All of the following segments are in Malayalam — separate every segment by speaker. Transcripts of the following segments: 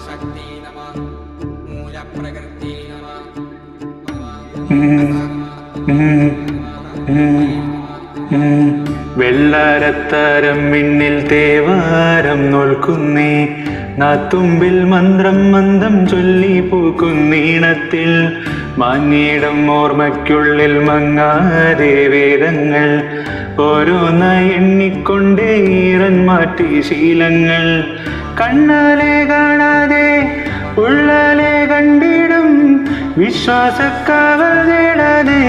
Speaker 1: ശക്തി നമഃ മൂലപ്രകൃതി നമഃ
Speaker 2: വെള്ളാരത്താരം മിന്നിൽ തേവാരം നോൽക്കുന്നേ നാത്തുമ്പിൽ മന്ത്രം മന്ദം ചൊല്ലി പൂക്കുന്നീണത്തിൽ മാഞ്ഞിടം ഓർമ്മയ്ക്കുള്ളിൽ മങ്ങാതെ വേദങ്ങൾ ഓരോന്നായി എണ്ണിക്കൊണ്ടേ ഈറൻ മാറ്റി ശീലങ്ങൾ കണ്ണാലെ കാണാതെ ഉള്ളാലെ കണ്ടിടും വിശ്വാസക്കാവൽ തേടാതെ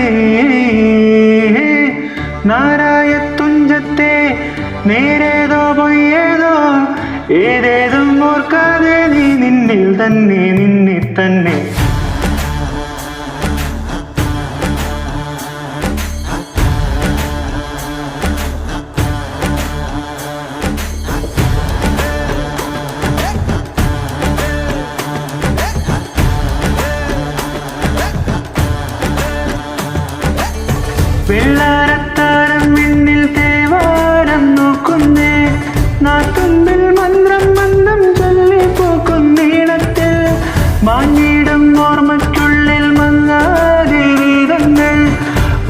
Speaker 2: നാരായത്തുഞ്ചത്തെ നേരേതോ പൊയ്യേതോ ഏതേതും ഓർക്കാതെ നീ നിന്നിൽ തന്നെ നിന്നെ തന്നെ വെള്ളാരത്താരം മിന്നിൽ തേവാരം നോക്കുന്നേ നാത്തുമ്പിൽ മന്ത്രം മന്ദം ചൊല്ലി പോക്കുന്നീണത്തിൽ മാഞ്ഞിടം ഓർമ്മയ്ക്കുള്ളിൽ മങ്ങാതെ വീതങ്ങൾ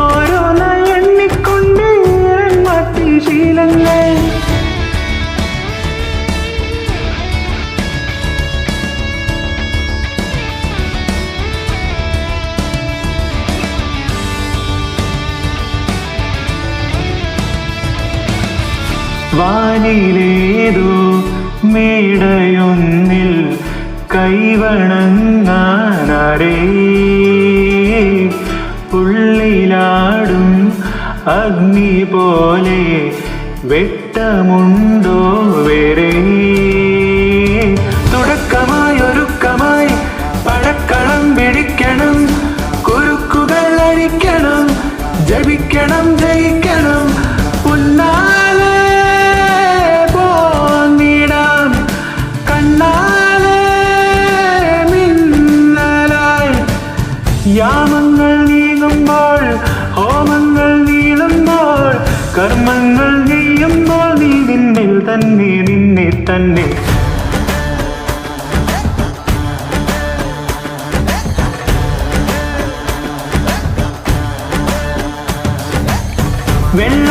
Speaker 2: ഓരോന്നായി എണ്ണിക്കൊണ്ട് മാറ്റി ശീലങ്ങൾ വാനിലേതോ മേടയൊന്നിൽ കൈവണങ്ങാനരേ ഉള്ളിലാടും അഗ്നി പോലെ വെട്ടമുണ്ടോ വേറെ തുടക്കമായി ഒരുക്കമായി പഴക്കളം പിടിക്കണം കുരുക്കുകൾ അരിക്കണം ജപിക്കണം ജയിക്കണം പുന്നാലെ യാമങ്ങൾ നീങ്ങുമ്പോൾ ഹോമങ്ങൾ നീളുമ്പോൾ കർമ്മങ്ങൾ ചെയ്യുമ്പോൾ നീ നിന്നിൽ തന്നെ നിന്നെ തന്നെ വെള്ള